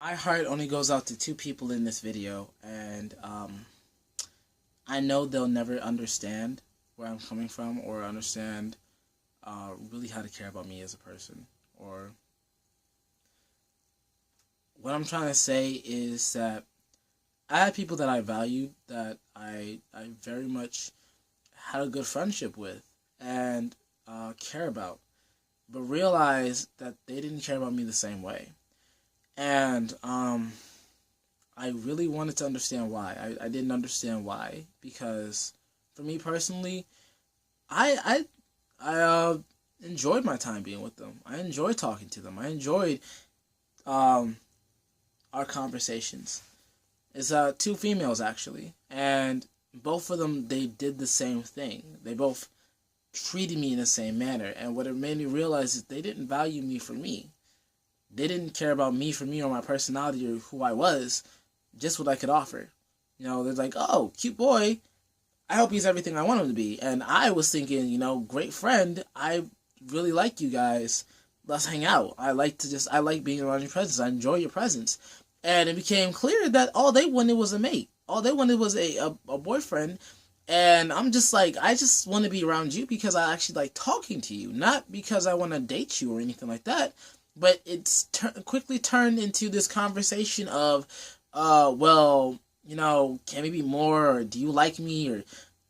My heart only goes out to two people in this video, and I know they'll never understand where I'm coming from or understand really how to care about me as a person. Or what I'm trying to say is that I had people that I valued, that I very much had a good friendship with and care about, but realized that they didn't care about me the same way. And I really wanted to understand why. I didn't understand why, because for me personally, I enjoyed my time being with them. I enjoyed talking to them. I enjoyed um, our conversations. It's two females actually, and both of them, they did the same thing. They both treated me in the same manner, and what it made me realize is they didn't value me for me. They didn't care about me for me or my personality or who I was, just what I could offer. They're like, oh, cute boy. I hope he's everything I want him to be. And I was thinking, great friend. I really like you guys. Let's hang out. I like being around your presence. I enjoy your presence. And it became clear that all they wanted was a mate. All they wanted was a boyfriend. And I'm just like, I just want to be around you because I actually like talking to you. Not because I want to date you or anything like that. But it's quickly turned into this conversation of, well, can we be more, or do you like me, or do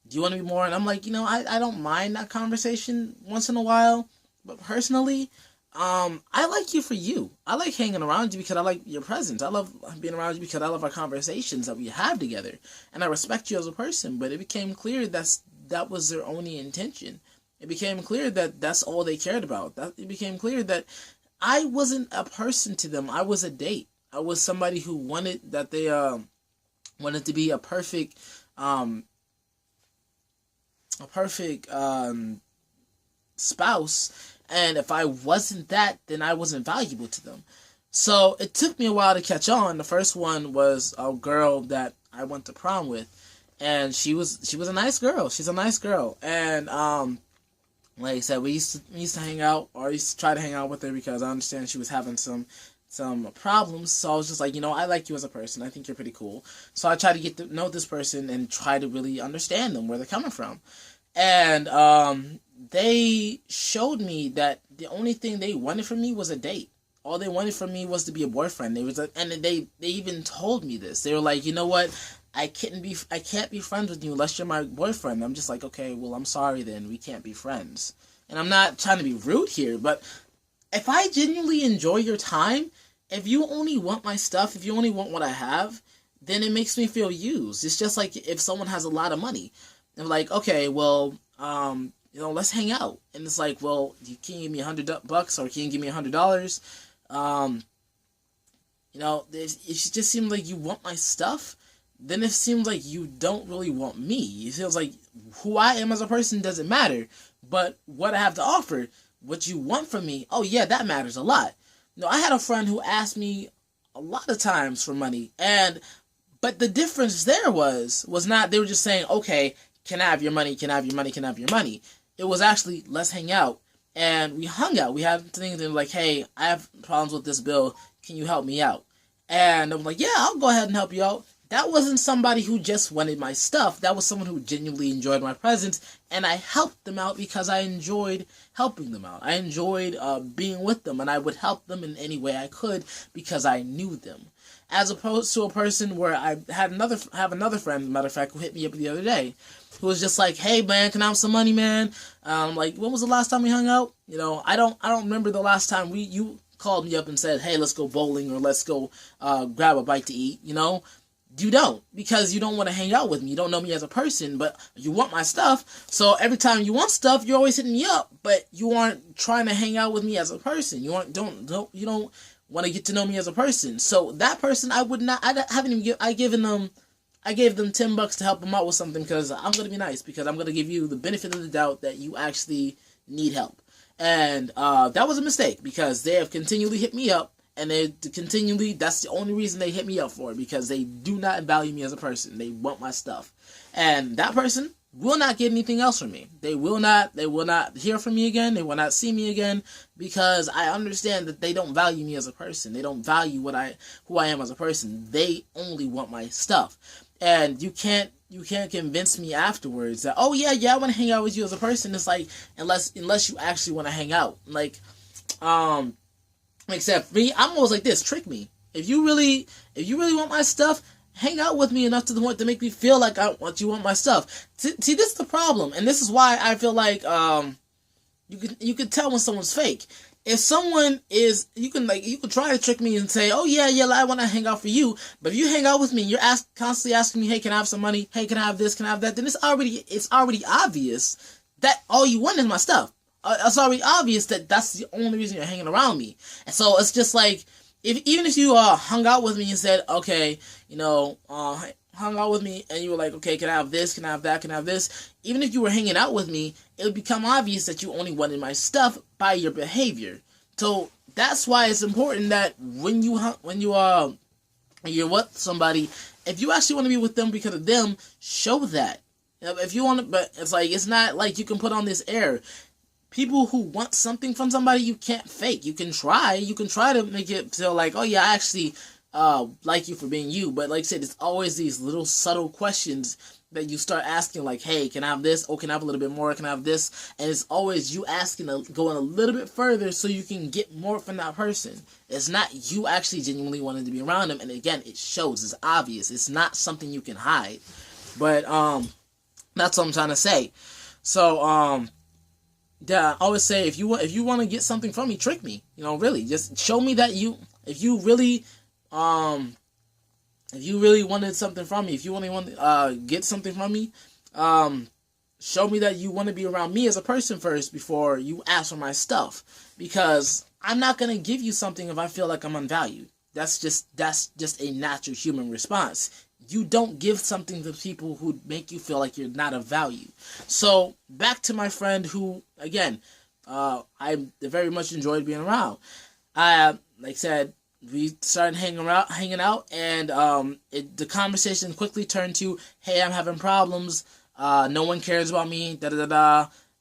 you want to be more? And I'm like, I don't mind that conversation once in a while, but personally, I like you for you. I like hanging around you because I like your presence. I love being around you because I love our conversations that we have together, and I respect you as a person. But it became clear that was their only intention. It became clear that that's all they cared about. It became clear that I wasn't a person to them. I was a date. I was somebody who wanted to be a perfect spouse, and if I wasn't that, then I wasn't valuable to them. So it took me a while to catch on. The first one was a girl that I went to prom with, and she was a nice girl. She's a nice girl, and like I said, we used to hang out, or I used to try to hang out with her because I understand she was having some problems. So I was just like, I like you as a person. I think you're pretty cool. So I tried to get to know this person and try to really understand them, where they're coming from. And they showed me that the only thing they wanted from me was a date. All they wanted from me was to be a boyfriend. They even told me this. They were like, you know what? I can't be friends with you unless you're my boyfriend. I'm just like, okay, well, I'm sorry then. We can't be friends. And I'm not trying to be rude here, but if I genuinely enjoy your time, if you only want my stuff, if you only want what I have, then it makes me feel used. It's just like if someone has a lot of money. And like, okay, well, let's hang out. And it's like, well, can you give me $100 or can you give me $100? It just seems like you want my stuff. Then it seems like you don't really want me. It feels like who I am as a person doesn't matter, but what I have to offer, what you want from me, oh yeah, that matters a lot. I had a friend who asked me a lot of times for money, but the difference there was not, they were just saying, okay, can I have your money, can I have your money, can I have your money? It was actually, let's hang out. And we hung out. We had things that were like, hey, I have problems with this bill, can you help me out? And I'm like, yeah, I'll go ahead and help you out. That wasn't somebody who just wanted my stuff. That was someone who genuinely enjoyed my presence, and I helped them out because I enjoyed helping them out. I enjoyed being with them, and I would help them in any way I could because I knew them. As opposed to a person where I have another friend, matter of fact, who hit me up the other day, who was just like, "Hey man, can I have some money, man?" I'm like, "When was the last time we hung out?" I don't remember the last time you called me up and said, "Hey, let's go bowling," or "Let's go grab a bite to eat." You don't, because you don't want to hang out with me. You don't know me as a person, but you want my stuff. So every time you want stuff, you're always hitting me up, but you aren't trying to hang out with me as a person. You don't want to get to know me as a person. So that person, I gave them $10 to help them out with something because I'm gonna be nice, because I'm gonna give you the benefit of the doubt that you actually need help. And that was a mistake, because they have continually hit me up. And that's the only reason they hit me up for it, because they do not value me as a person. They want my stuff. And that person, will not get anything else from me. They will not hear from me again. They will not see me again, because I understand that they don't value me as a person. They don't value who I am as a person. They only want my stuff. And you can't convince me afterwards that, oh yeah, I want to hang out with you as a person. It's like, unless you actually want to hang out. Like, except for me, I'm always like this, trick me. If you really want my stuff, hang out with me enough to the point to make me feel like you want my stuff. See, this is the problem, and this is why I feel like you can tell when someone's fake. If someone is, you can try to trick me and say, oh yeah, I want to hang out for you. But if you hang out with me, and you're constantly asking me, hey, can I have some money? Hey, can I have this? Can I have that? Then it's already obvious that all you want is my stuff. It's already obvious that that's the only reason you're hanging around me. And so it's just like, even if you hung out with me and said, okay, hung out with me and you were like, okay, can I have this? Can I have that? Can I have this? Even if you were hanging out with me, it would become obvious that you only wanted my stuff by your behavior. So that's why it's important that when you're with somebody, if you actually want to be with them because of them, show that. If you want to, but it's like, it's not like you can put on this air. People who want something from somebody, you can't fake. You can try to make it feel like, oh yeah, I actually like you for being you. But like I said, it's always these little subtle questions that you start asking, like, hey, can I have this? Oh, can I have a little bit more? Can I have this? And it's always you asking, going a little bit further so you can get more from that person. It's not you actually genuinely wanting to be around them. And again, it shows. It's obvious. It's not something you can hide. But that's what I'm trying to say. So yeah, I always say, if you want to get something from me, trick me. Really, just show me that if you really wanted something from me, if you want to get something from me, show me that you want to be around me as a person first before you ask for my stuff. Because I'm not gonna give you something if I feel like I'm unvalued. That's just a natural human response. You don't give something to people who make you feel like you're not of value. So back to my friend who, again, I very much enjoyed being around. Like I said, we started hanging out, and the conversation quickly turned to, hey, I'm having problems. No one cares about me.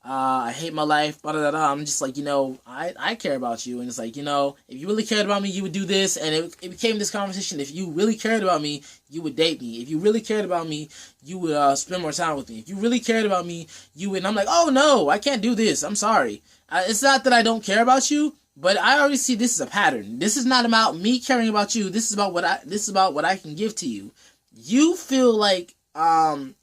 I hate my life. I'm just like, I care about you. And it's like, if you really cared about me, you would do this. And it became this conversation. If you really cared about me, you would date me. If you really cared about me, you would spend more time with me. If you really cared about me, you would. And I'm like, oh no, I can't do this. I'm sorry. It's not that I don't care about you, but I already see this as a pattern. This is not about me caring about you. This is about what I can give to you. You feel like, not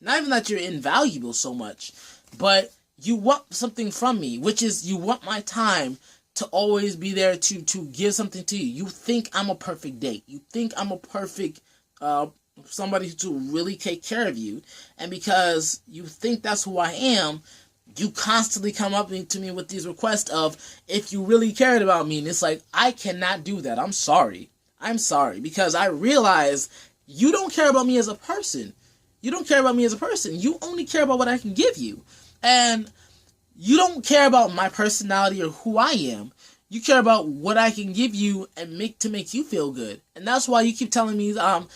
even that you're invaluable so much, but you want something from me, which is you want my time to always be there to give something to you. You think I'm a perfect date. You think I'm a perfect somebody to really take care of you. And because you think that's who I am, you constantly come up to me with these requests of, if you really cared about me. And it's like, I cannot do that. I'm sorry. Because I realize you don't care about me as a person. You don't care about me as a person. You only care about what I can give you. And you don't care about my personality or who I am. You care about what I can give you and make you feel good. And that's why you keep telling me that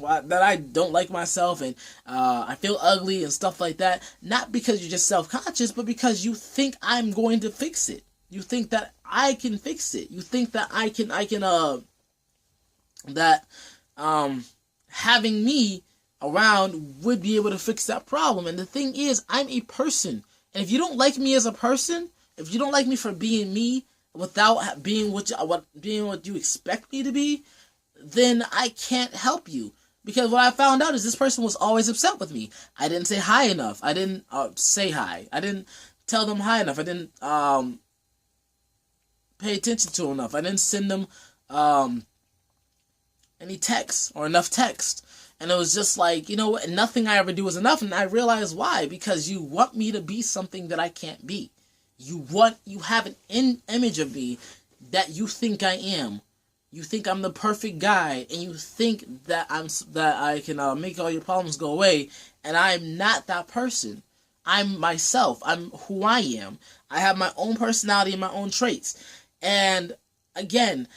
I don't like myself and I feel ugly and stuff like that. Not because you're just self-conscious, but because you think I'm going to fix it. You think that I can fix it. You think that having me around would be able to fix that problem. And the thing is, I'm a person. And if you don't like me as a person, if you don't like me for being me without being what you expect me to be, then I can't help you. Because what I found out is this person was always upset with me. I didn't say hi enough. I didn't say hi. I didn't tell them hi enough. I didn't pay attention to them enough. I didn't send them any text or enough text. And it was just like, nothing I ever do is enough. And I realized why. Because you want me to be something that I can't be. You have an image of me that you think I am. You think I'm the perfect guy. And you think that I can make all your problems go away. And I'm not that person. I'm myself. I'm who I am. I have my own personality and my own traits. And again,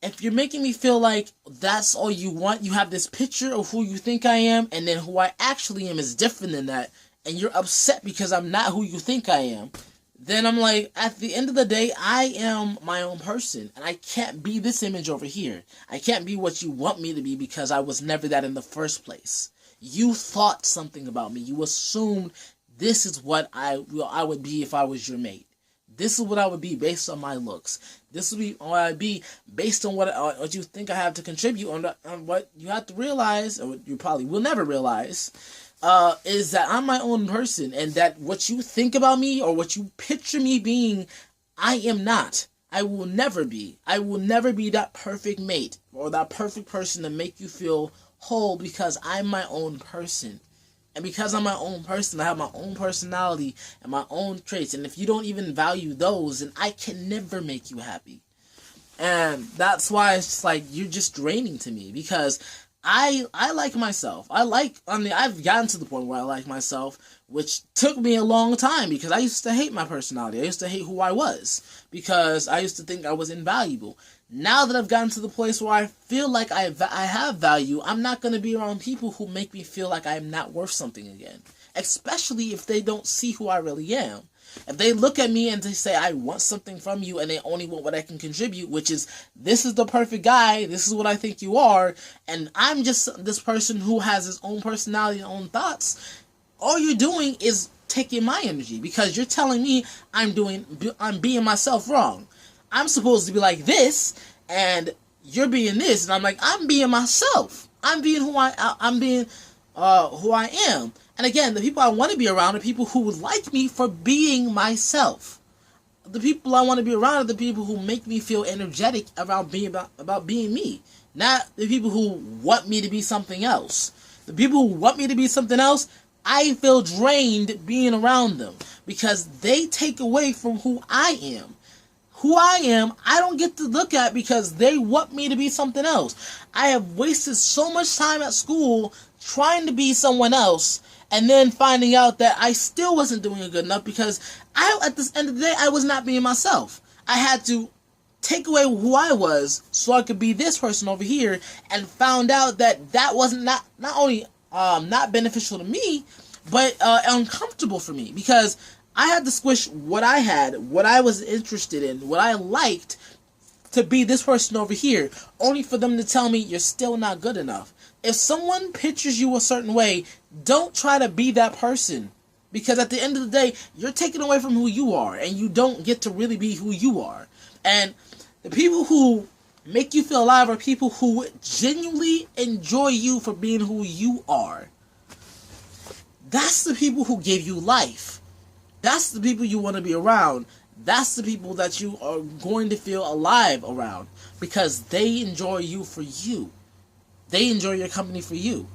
if you're making me feel like that's all you want, you have this picture of who you think I am, and then who I actually am is different than that, and you're upset because I'm not who you think I am, then I'm like, at the end of the day, I am my own person, and I can't be this image over here. I can't be what you want me to be because I was never that in the first place. You thought something about me. You assumed this is what I would be if I was your mate. This is what I would be based on my looks. This would be what I'd be based on what you think I have to contribute. On what you have to realize, or what you probably will never realize, is that I'm my own person, and that what you think about me or what you picture me being, I am not. I will never be. I will never be that perfect mate or that perfect person to make you feel whole, because I'm my own person. And because I'm my own person, I have my own personality and my own traits. And if you don't even value those, then I can never make you happy. And that's why it's just like, you're just draining to me. Because I like myself. I've gotten to the point where I like myself, which took me a long time, because I used to hate my personality. I used to hate who I was, because I used to think I was invaluable. Now that I've gotten to the place where I feel like I have value, I'm not going to be around people who make me feel like I'm not worth something again. Especially if they don't see who I really am. If they look at me and they say, I want something from you, and they only want what I can contribute, which is, this is the perfect guy, this is what I think you are, and I'm just this person who has his own personality and own thoughts, all you're doing is taking my energy, because you're telling me I'm being myself wrong. I'm supposed to be like this, and you're being this, and I'm like, I'm being myself. I'm being who I am. And again, the people I want to be around are people who would like me for being myself. The people I want to be around are the people who make me feel energetic about being me, not the people who want me to be something else. The people who want me to be something else, I feel drained being around them, because they take away from who I am. Who I am, I don't get to look at, because they want me to be something else. I have wasted so much time at school trying to be someone else, and then finding out that I still wasn't doing it good enough, because at the end of the day, I was not being myself. I had to take away who I was so I could be this person over here, and found out that wasn't not only not beneficial to me, but uncomfortable for me, because I had to squish what I had, what I was interested in, what I liked, to be this person over here, only for them to tell me you're still not good enough. If someone pictures you a certain way, don't try to be that person, because at the end of the day, you're taken away from who you are, and you don't get to really be who you are. And the people who make you feel alive are people who genuinely enjoy you for being who you are. That's the people who give you life. That's the people you want to be around. That's the people that you are going to feel alive around, because they enjoy you for you. They enjoy your company for you.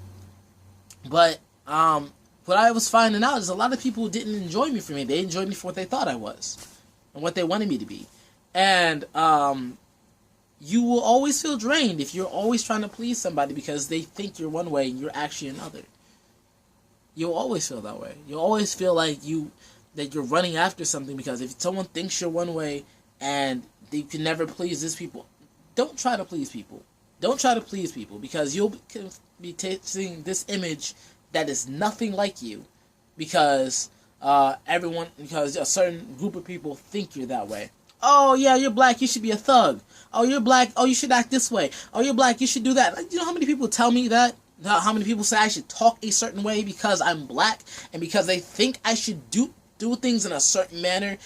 But what I was finding out is a lot of people didn't enjoy me for me. They enjoyed me for what they thought I was and what they wanted me to be. And you will always feel drained if you're always trying to please somebody because they think you're one way and you're actually another. You'll always feel that way. You'll always feel like that you're running after something, because if someone thinks you're one way and they can never please these people, don't try to please people. Don't try to please people, because you'll be seeing this image that is nothing like you, because because a certain group of people think you're that way. Oh yeah, you're black, you should be a thug. Oh, you're black, oh, you should act this way. Oh, you're black, you should do that. Like, you know how many people tell me that? How many people say I should talk a certain way because I'm black, and because they think I should do things in a certain manner,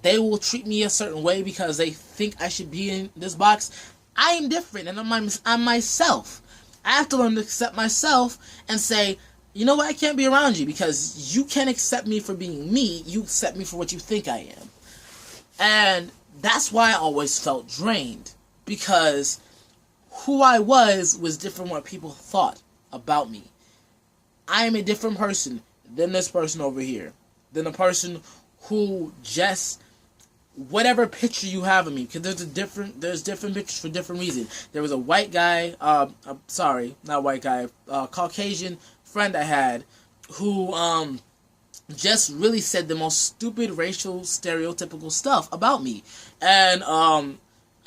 they will treat me a certain way because they think I should be in this box. I am different, and I'm myself. I have to learn to accept myself and say, you know what, I can't be around you because you can't accept me for being me. You accept me for what you think I am. And that's why I always felt drained, because who I was different from what people thought about me. I am a different person than this person over here, than a person who just, whatever picture you have of me, because there's different pictures for different reasons. There was a white guy, Caucasian friend I had, who just really said the most stupid racial stereotypical stuff about me, and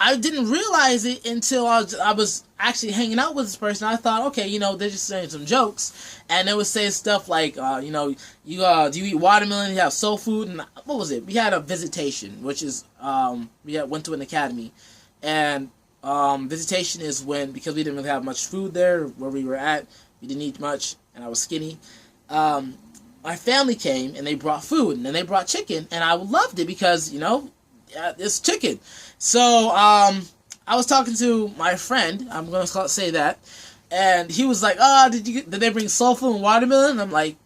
I didn't realize it until I was actually hanging out with this person. I thought, okay, they're just saying some jokes, and they would say stuff like, do you eat watermelon? You have soul food, and what was it? We had a visitation, which is went to an academy, and visitation is when, because we didn't really have much food there where we were at, we didn't eat much, and I was skinny. My family came and they brought food, and they brought chicken, and I loved it because it's chicken. So I was talking to my friend, I'm gonna say that, and he was like, did they bring soul food and watermelon? And I'm like,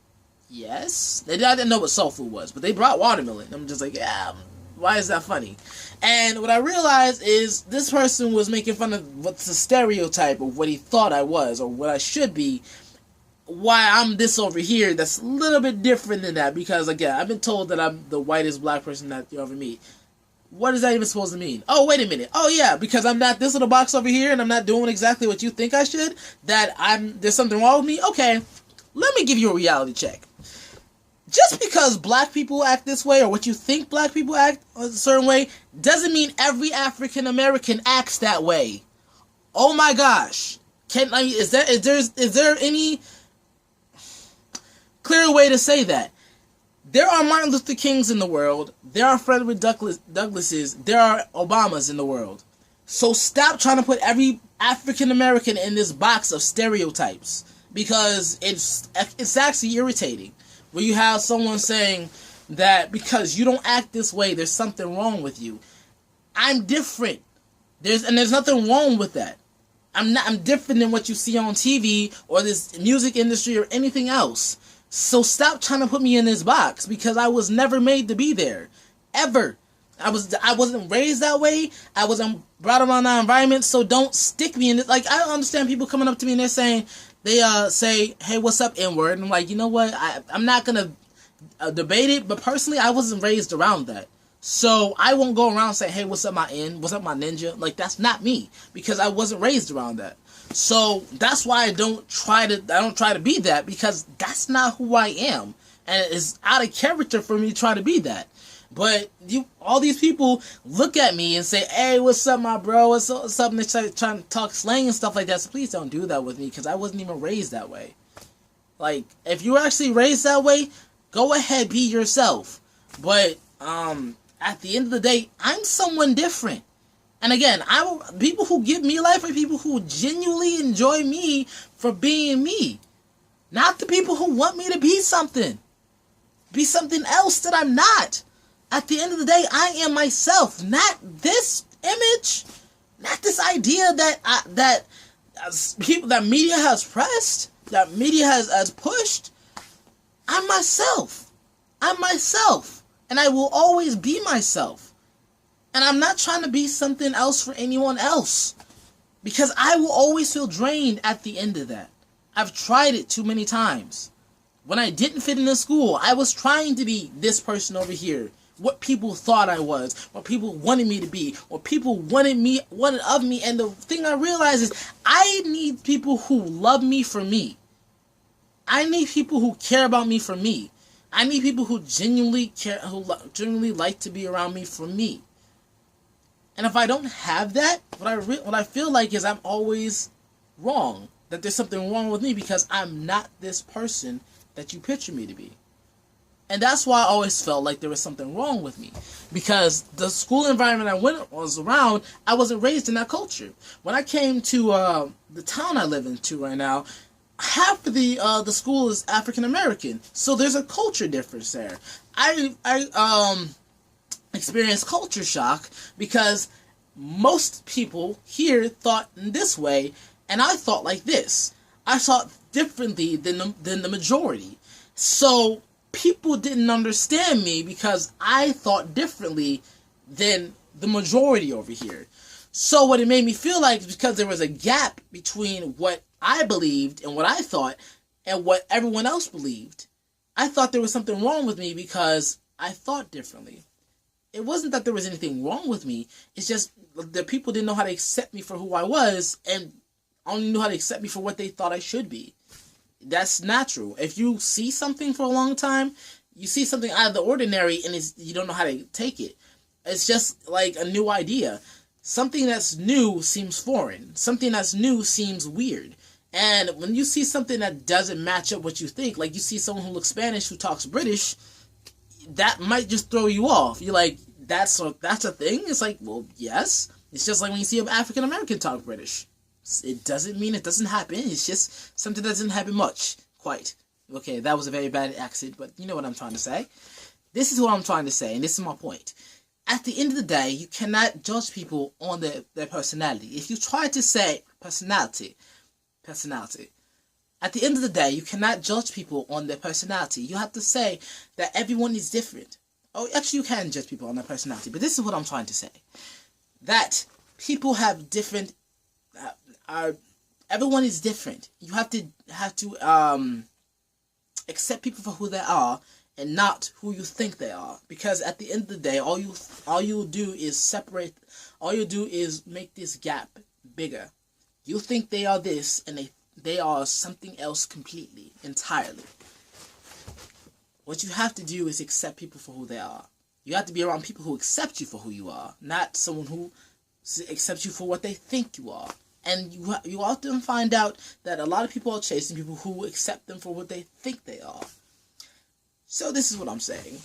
yes. I didn't know what soul food was, but they brought watermelon. I'm just like, yeah, why is that funny? And what I realized is this person was making fun of what's the stereotype of what he thought I was or what I should be, why I'm this over here that's a little bit different than that, because again, I've been told that I'm the whitest black person that you ever meet. What is that even supposed to mean? Oh, wait a minute. Oh, yeah, because I'm not this little box over here and I'm not doing exactly what you think I should, there's something wrong with me? Okay, let me give you a reality check. Just because black people act this way or what you think black people act a certain way doesn't mean every African American acts that way. Oh my gosh. Is there any clear way to say that? There are Martin Luther Kings in the world. There are Frederick Douglasses. There are Obamas in the world. So stop trying to put every African American in this box of stereotypes, because it's actually irritating when you have someone saying that because you don't act this way, there's something wrong with you. I'm different. There's nothing wrong with that. I'm different than what you see on TV or this music industry or anything else. So stop trying to put me in this box, because I was never made to be there. Ever. I wasn't raised that way. I wasn't brought around that environment, so don't stick me in it. Like, I understand people coming up to me and they're saying, say, hey, what's up, N-word? And I'm like, you know what? I'm not going to debate it, but personally, I wasn't raised around that. So I won't go around saying, hey, what's up, my N? What's up, my ninja? Like, that's not me, because I wasn't raised around that. So that's why I don't try to be that, because that's not who I am, and it's out of character for me to try to be that. But all these people look at me and say, hey, what's up, my bro? What's up? And they're trying to talk slang and stuff like that. So please don't do that with me, because I wasn't even raised that way. Like, if you were actually raised that way, go ahead, be yourself. But at the end of the day, I'm someone different. And again, people who give me life are people who genuinely enjoy me for being me. Not the people who want me to be something else that I'm not. At the end of the day, I am myself, not this image, not this idea that media has pressed, that media has pushed. I'm myself. And I will always be myself. And I'm not trying to be something else for anyone else, because I will always feel drained at the end of that. I've tried it too many times. When I didn't fit into school, I was trying to be this person over here. What people thought I was, what people wanted me to be, what people wanted of me. And the thing I realized is I need people who love me for me. I need people who care about me for me. I need people who genuinely care, who genuinely like to be around me for me. And if I don't have that, what I feel like is I'm always wrong. That there's something wrong with me, because I'm not this person that you picture me to be. And that's why I always felt like there was something wrong with me. Because the school environment I was around, I wasn't raised in that culture. When I came to the town I live in right now, half of the school is African American. So there's a culture difference there. I experienced culture shock, because most people here thought in this way, and I thought like this. I thought differently than the majority. So people didn't understand me because I thought differently than the majority over here. So what it made me feel like is because there was a gap between what I believed and what I thought and what everyone else believed. I thought there was something wrong with me because I thought differently. It wasn't that there was anything wrong with me. It's just that people didn't know how to accept me for who I was, and only knew how to accept me for what they thought I should be. That's natural. If you see something for a long time, you see something out of the ordinary, and you don't know how to take it. It's just like a new idea. Something that's new seems foreign. Something that's new seems weird. And when you see something that doesn't match up what you think, like you see someone who looks Spanish who talks British, that might just throw you off. You're like, that's a thing? It's like, well, yes. It's just like when you see an African American talk British. It doesn't mean it doesn't happen. It's just something that doesn't happen much. Quite. Okay, that was a very bad accent, but you know what I'm trying to say. This is what I'm trying to say, and this is my point. At the end of the day, you cannot judge people on their personality. If you try to say personality, at the end of the day, you cannot judge people on their personality. You have to say that everyone is different. Oh, actually, you can judge people on their personality, but this is what I'm trying to say. That people have different... everyone is different. You have to accept people for who they are and not who you think they are. Because at the end of the day, all you'll do is separate. All you do is make this gap bigger. You think they are this, and they are something else completely, entirely. What you have to do is accept people for who they are. You have to be around people who accept you for who you are, not someone who accepts you for what they think you are. And you often find out that a lot of people are chasing people who accept them for what they think they are. So this is what I'm saying.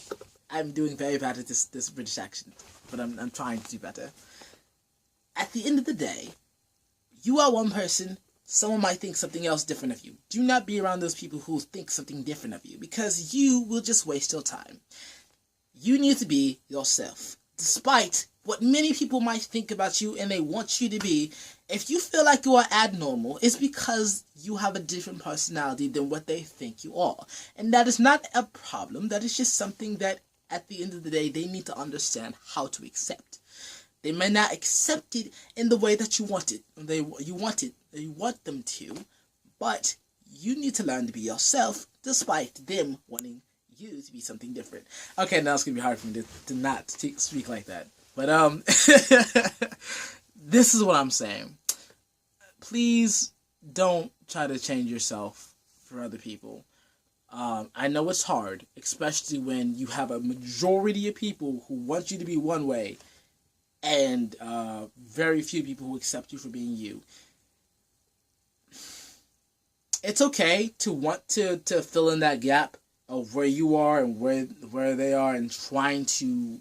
I'm doing very bad at this British accent, but I'm trying to do better. At the end of the day, you are one person. Someone might think something else different of you. Do not be around those people who think something different of you, because you will just waste your time. You need to be yourself. Despite what many people might think about you and they want you to be, if you feel like you are abnormal, it's because you have a different personality than what they think you are. And that is not a problem. That is just something that at the end of the day, they need to understand how to accept. They may not accept it in the way that you want it. You want them to, but you need to learn to be yourself despite them wanting you to be something different. Okay, now it's gonna be hard for me to not speak like that. But this is what I'm saying. Please don't try to change yourself for other people. I know it's hard, especially when you have a majority of people who want you to be one way and very few people who accept you for being you. It's okay to want to fill in that gap of where you are and where they are, and trying to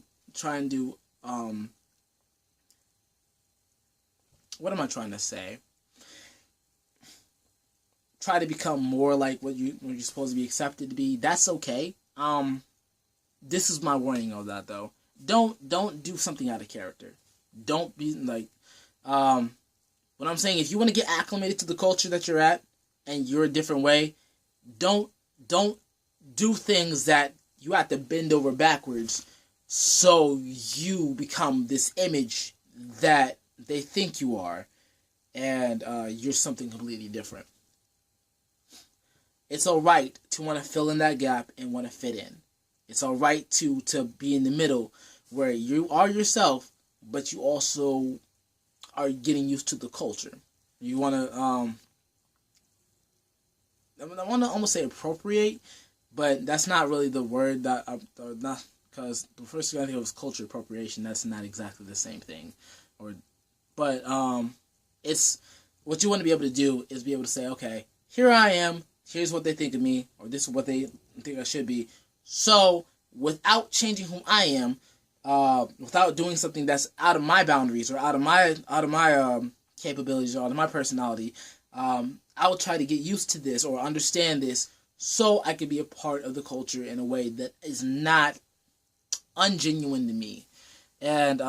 what am I trying to say? Try to become more like what you're supposed to be accepted to be. That's okay. This is my warning of that though. Don't do something out of character. Don't be like what I'm saying, if you want to get acclimated to the culture that you're at and you're a different way, don't do things that you have to bend over backwards so you become this image that they think you are, and you're something completely different. It's alright to want to fill in that gap and want to fit in. It's alright to be in the middle where you are yourself, but you also are getting used to the culture. You want to, I want to almost say appropriate, but that's not really the word that not, because the first thing I think of was culture appropriation. That's not exactly the same thing, but it's what you want to be able to do is be able to say, okay, here I am. Here's what they think of me, or this is what they think I should be. So without changing who I am, without doing something that's out of my boundaries or out of my capabilities or out of my personality, I will try to get used to this or understand this so I can be a part of the culture in a way that is not ungenuine to me. And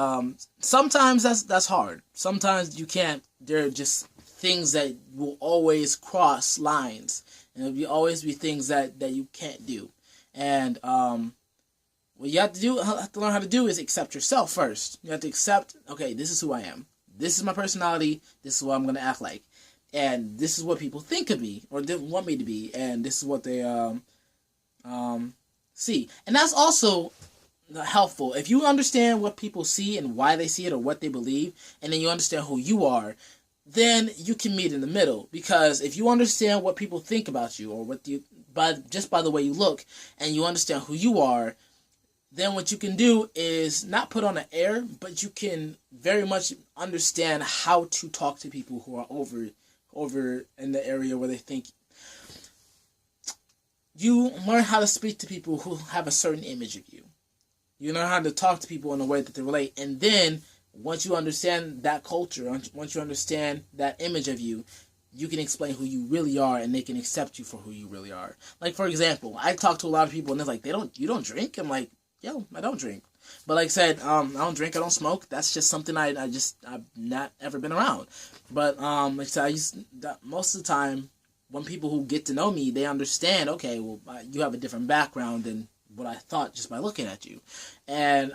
sometimes that's hard. Sometimes you can't. There are just things that will always cross lines, and there'll always be things that you can't do. And what you have to learn how to do is accept yourself first. You have to accept, okay, this is who I am. This is my personality. This is what I'm going to act like. And this is what people think of me or they want me to be. And this is what they see. And that's also helpful. If you understand what people see and why they see it or what they believe, and then you understand who you are, then you can meet in the middle. Because if you understand what people think about you or by the way you look, and you understand who you are, then what you can do is not put on an air, but you can very much understand how to talk to people who are over in the area where they think. You learn how to speak to people who have a certain image of you. You learn how to talk to people in a way that they relate. And then, once you understand that culture, once you understand that image of you, you can explain who you really are, and they can accept you for who you really are. Like, for example, I talk to a lot of people, and they're like, you don't drink? I'm like, yo, I don't drink. But like I said, I don't drink, I don't smoke. That's just something I've not ever been around. But, like I said, most of the time, when people who get to know me, they understand, okay, well, you have a different background than what I thought just by looking at you. And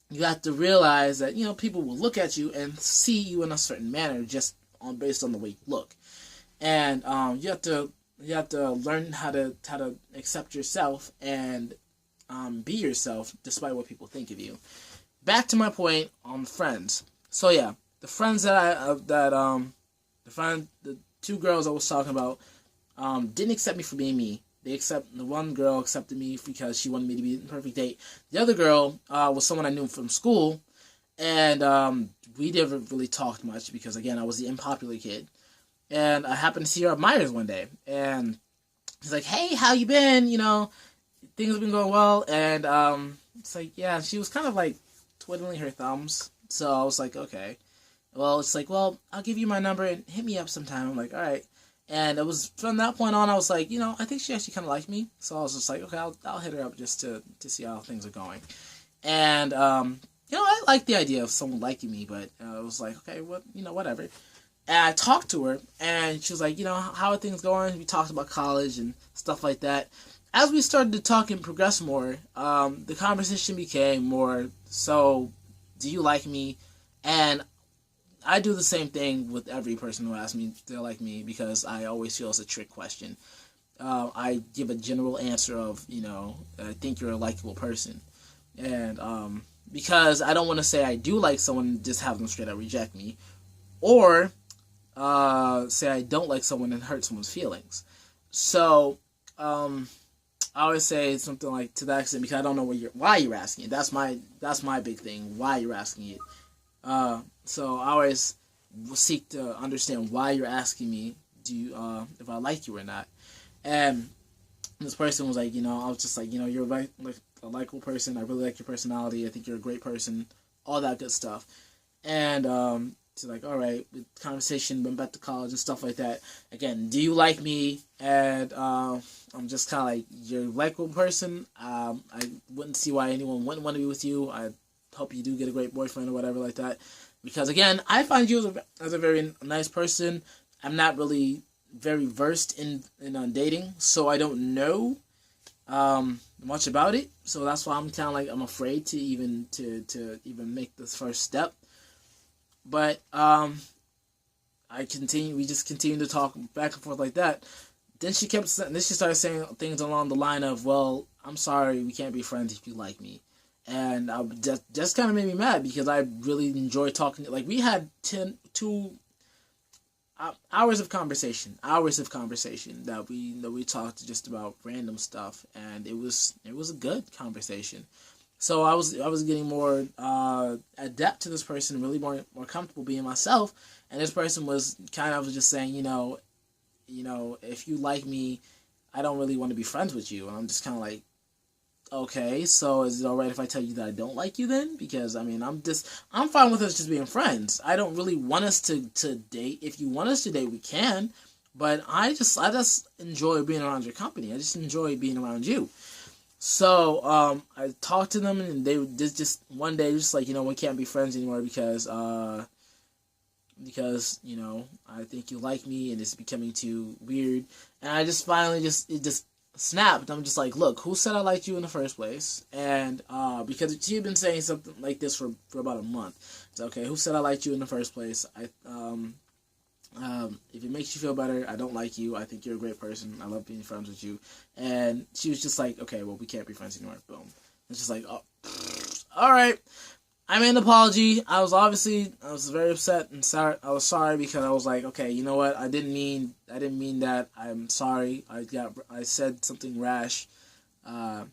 you have to realize that, people will look at you and see you in a certain manner just based on the way you look. And you have to learn how to accept yourself and be yourself despite what people think of you. Back to my point on friends. So yeah, the friends the two girls I was talking about didn't accept me for being me. The one girl accepted me because she wanted me to be the perfect date. The other girl was someone I knew from school, and we never really talked much because, again, I was the unpopular kid. And I happened to see her at Myers one day, and she's like, "Hey, how you been? Things have been going well." And it's like, yeah, she was kind of like twiddling her thumbs. So I was like, okay. Well, it's like, well, I'll give you my number and hit me up sometime. I'm like, all right. And it was from that point on, I was like, I think she actually kind of liked me. So I was just like, okay, I'll hit her up just to see how things are going. And, I like the idea of someone liking me, but I was like, okay, whatever. And I talked to her, and she was like, how are things going? We talked about college and stuff like that. As we started to talk and progress more, the conversation became more, so, do you like me? And I do the same thing with every person who asks me if they like me, because I always feel it's a trick question. I give a general answer of, I think you're a likable person. And because I don't want to say I do like someone and just have them straight up reject me. Or say I don't like someone and hurt someone's feelings. So I always say something like to that extent, because I don't know why you're asking it. That's my big thing, why you're asking it. So I always seek to understand why you're asking me, if I like you or not. And this person was like, I was just like, you're like a likable person. I really like your personality. I think you're a great person. All that good stuff. And she's like, all right. The conversation went back to college and stuff like that. Again, do you like me? And I'm just kind of like, you're a likable person. I wouldn't see why anyone wouldn't want to be with you. I hope you do get a great boyfriend or whatever like that. Because, again, I find you as a very nice person. I'm not really very versed in dating, so I don't know much about it. So that's why I'm kind of like, I'm afraid to even make this first step. But we just continue to talk back and forth like that. Then she started saying things along the line of, well, I'm sorry, we can't be friends if you like me. And I just kind of made me mad, because I really enjoy talking. Like, we had 2 hours of conversation that we talked just about random stuff, and it was a good conversation. So I was getting more adept to this person, really more comfortable being myself. And this person was kind of just saying, if you like me, I don't really want to be friends with you. And I'm just kind of like, okay, so is it alright if I tell you that I don't like you then? Because, I'm fine with us just being friends. I don't really want us to date. If you want us to date, we can. But I just enjoy being around your company. I just enjoy being around you. So, I talked to them, and they just one day, just like, we can't be friends anymore because, I think you like me, and it's becoming too weird. And I just finally it just snapped. I'm just like, look, who said I liked you in the first place? And because she had been saying something like this for about a month. It's okay, who said I liked you in the first place? If it makes you feel better, I don't like you. I think you're a great person. I love being friends with you. And she was just like, okay, well, we can't be friends anymore. Boom. It's just like, oh, all right. I made an apology. I was very upset and sorry. I was sorry because I was like, okay, you know what? I didn't mean that. I'm sorry. I said something rash. I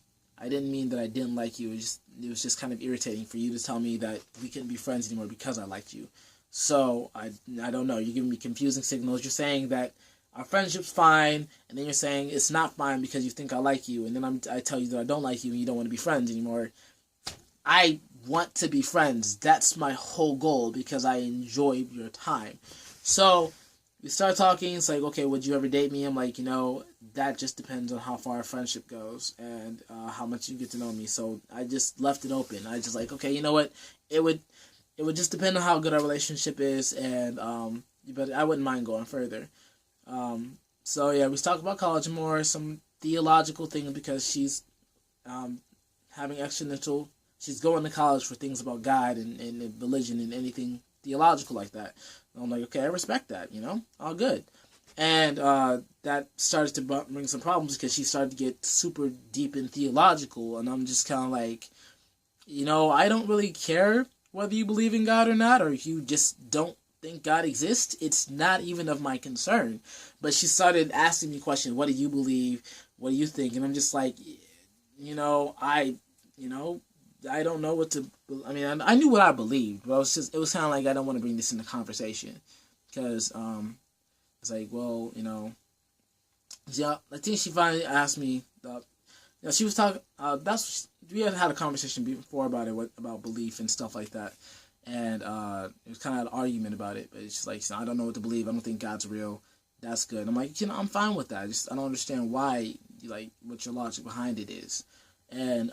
I didn't mean that I didn't like you. It was just kind of irritating for you to tell me that we couldn't be friends anymore because I liked you. So I don't know. You're giving me confusing signals. You're saying that our friendship's fine, and then you're saying it's not fine because you think I like you, and then I tell you that I don't like you and you don't want to be friends anymore. I want to be friends. That's my whole goal because I enjoy your time. So we start talking. It's like, okay, would you ever date me? I'm like, that just depends on how far our friendship goes and how much you get to know me. So I just left it open. I just like, okay, you know what? It would just depend on how good our relationship is, and but I wouldn't mind going further. So yeah, we talk about college more, some theological things because she's having exponential. She's going to college for things about God and religion and anything theological like that. And I'm like, okay, I respect that, all good. And that started to bring some problems because she started to get super deep and theological, and I'm just kind of like, I don't really care whether you believe in God or not, or if you just don't think God exists. It's not even of my concern. But she started asking me questions. What do you believe? What do you think? And I'm just like, I don't know what to. I mean, I knew what I believed, but it was kind of like I don't want to bring this into conversation because it's like, well, yeah. I think she finally asked me. She was talking. We had a conversation before about it, about belief and stuff like that, and it was kind of an argument about it. But it's just like, I don't know what to believe. I don't think God's real. That's good. I'm like, I'm fine with that. I don't understand why, what your logic behind it is, and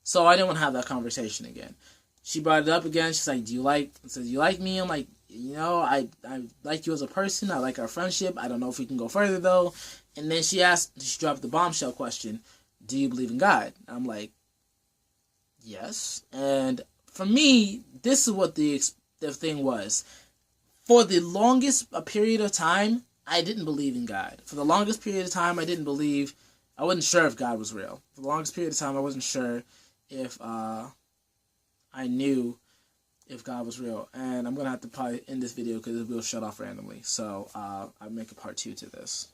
so I didn't want to have that conversation again. She brought it up again. She's like, do you like me? I'm like, I like you as a person. I like our friendship. I don't know if we can go further though. And then she dropped the bombshell question, do you believe in God? I'm like, yes. And for me, this is what the thing was. For the longest period of time, I didn't believe in God. For the longest period of time, I wasn't sure if God was real. For the longest period of time, I wasn't sure if I knew if God was real. And I'm going to have to probably end this video because it will shut off randomly. So I'll make a part 2 to this.